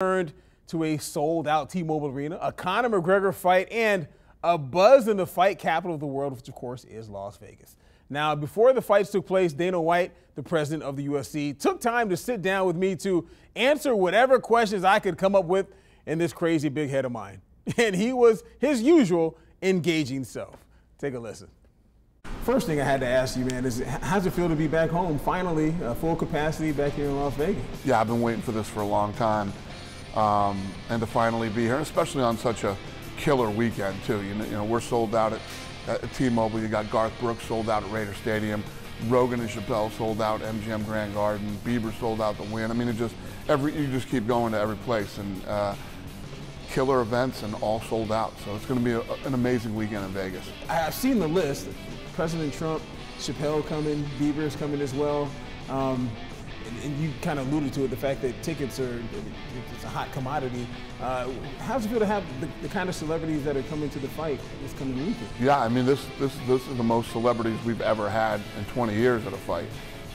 Turned to a sold-out T-Mobile Arena, a Conor McGregor fight, and a buzz in the fight capital of the world, which of course is Las Vegas. Now, before the fights took place, Dana White, the president of the UFC, took time to sit down with me to answer whatever questions I could come up with in this crazy big head of mine. And he was his usual engaging self. Take a listen. First thing I had to ask you, man, is how's it feel to be back home, finally, full capacity back here in Las Vegas? Yeah, I've been waiting for this for a long time, and to finally be here, especially on such a killer weekend too. You know, we're sold out at T-Mobile. You got Garth Brooks sold out at Raider Stadium, Rogan and Chappelle sold out at MGM Grand Garden, Bieber sold out the Win. I mean, you just keep going to every place, and killer events and all sold out. So it's going to be an amazing weekend in Vegas. I've seen the list. President Trump, Chappelle coming, Bieber's coming as well. And you kind of alluded to it, the fact that tickets it's a hot commodity. How's it feel to have the kind of celebrities that are coming to the fight this coming weekend? Yeah, I mean, this is the most celebrities we've ever had in 20 years at a fight.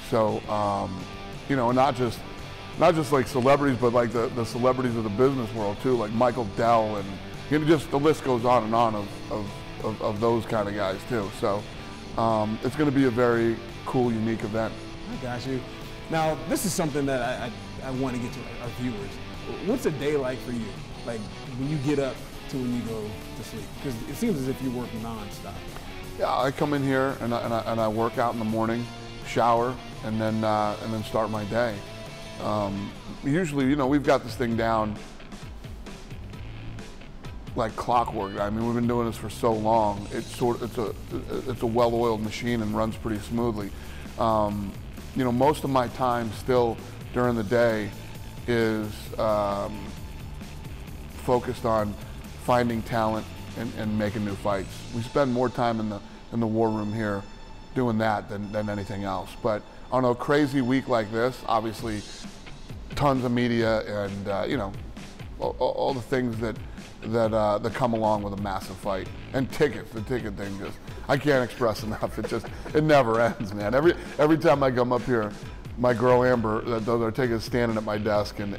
So, you know, not just like celebrities, but like the celebrities of the business world too, like Michael Dell, and you know, just the list goes on and on of those kind of guys too. So it's going to be a very cool, unique event. I got you. Now, this is something that I want to get to our viewers. What's a day like for you? Like when you get up to when you go to sleep? Because it seems as if you work nonstop. Yeah, I come in here and I work out in the morning, shower, and then start my day. Usually, you know, we've got this thing down like clockwork. I mean, we've been doing this for so long. It's a well-oiled machine and runs pretty smoothly. You know, most of my time still during the day is focused on finding talent and making new fights. We spend more time in the war room here doing that than anything else. But on a crazy week like this, obviously, tons of media and you know, all the things that come along with a massive fight, and tickets. The ticket thing, just I can't express enough. It never ends, man. Every time I come up here, my girl Amber that does our tickets standing at my desk, and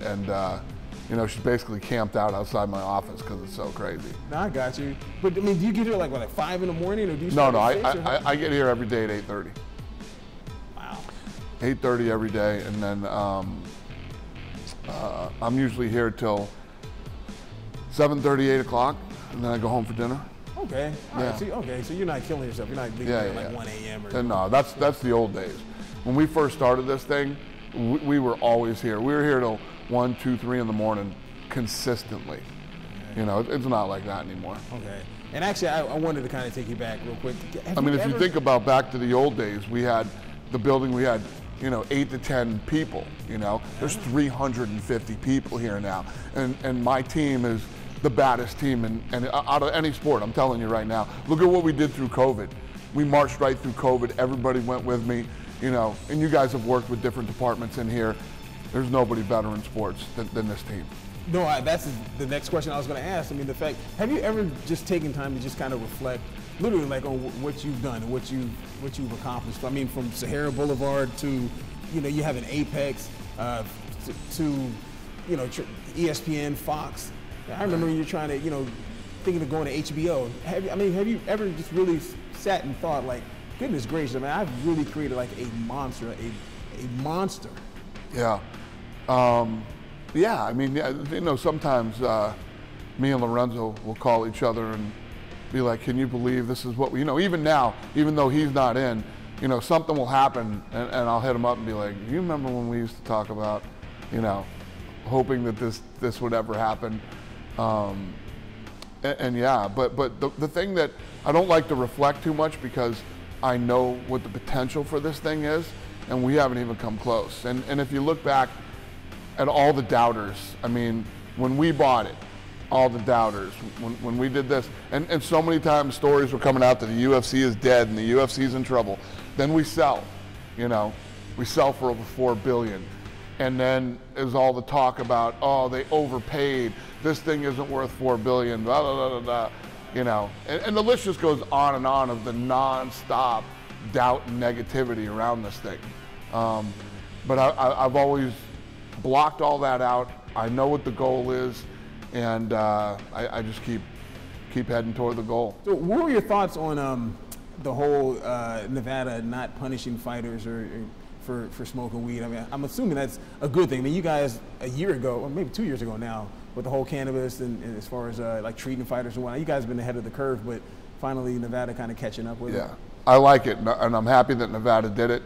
you know, she's basically camped out outside my office because it's so crazy. No, I got you. But I mean, do you get here like 5 in the morning, or do you? No, I get here every day at 8:30. Wow. 8:30 every day, and then I'm usually here till 7:30, 8 o'clock, and then I go home for dinner. Okay. Yeah. Right. Okay, so you're not killing yourself. You're not leaving at like 1 a.m. or. No, that's the old days. When we first started this thing, we were always here. We were here till 1, 2, 3 in the morning consistently. Okay. You know, it's not like that anymore. Okay. And actually, I wanted to kind of take you back real quick. I mean, if you think about back to the old days, we had the building, we had, you know, 8 to 10 people, you know. There's 350 people here now. And my team is the baddest team and out of any sport, I'm telling you right now. Look at what we did through COVID. We marched right through COVID. Everybody went with me, you know, and you guys have worked with different departments in here. There's nobody better in sports than this team. No, that's the next question I was going to ask. I mean, have you ever just taken time to just kind of reflect, literally like on what you've done and what you've accomplished? I mean, from Sahara Boulevard to, you know, you have an Apex, to you know, ESPN, Fox. I remember you're trying to, you know, thinking of going to HBO. Have you ever just really sat and thought, like, goodness gracious, I mean, I've really created like a monster, a monster. Yeah. Yeah, I mean, you know, sometimes me and Lorenzo will call each other and be like, can you believe this is what we, you know, even now, even though he's not in, you know, something will happen and I'll hit him up and be like, you remember when we used to talk about, you know, hoping that this would ever happen. And yeah, but the thing that I don't like to reflect too much, because I know what the potential for this thing is, and we haven't even come close. And if you look back at all the doubters, I mean, when we bought it, all the doubters, when we did this, and so many times stories were coming out that the UFC is dead and the UFC is in trouble. Then we sell, you know, we sell for over $4 billion. And then is all the talk about, oh, they overpaid, this thing isn't worth $4 billion, blah, blah, blah, blah, blah, you know. And the list just goes on and on of the non-stop doubt and negativity around this thing. But I've always blocked all that out, I know what the goal is, and I just keep heading toward the goal. So what were your thoughts on the whole Nevada not punishing fighters or for smoking weed? I mean, I'm assuming that's a good thing. I mean, you guys a year ago, or maybe 2 years ago now, with the whole cannabis and as far as like treating fighters and whatnot, you guys have been ahead of the curve, but finally Nevada kind of catching up with it. Yeah, I like it, and I'm happy that Nevada did it.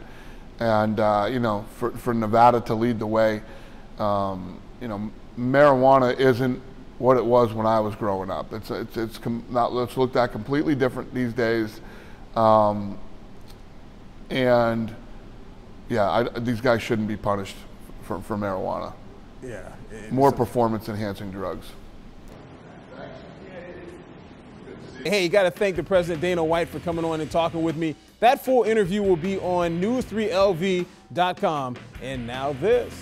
And you know, for Nevada to lead the way, you know, marijuana isn't what it was when I was growing up. It's looked at completely different these days. And yeah, these guys shouldn't be punished for marijuana. Yeah. More performance-enhancing drugs. Hey, you got to thank the President Dana White for coming on and talking with me. That full interview will be on news3lv.com. And now this.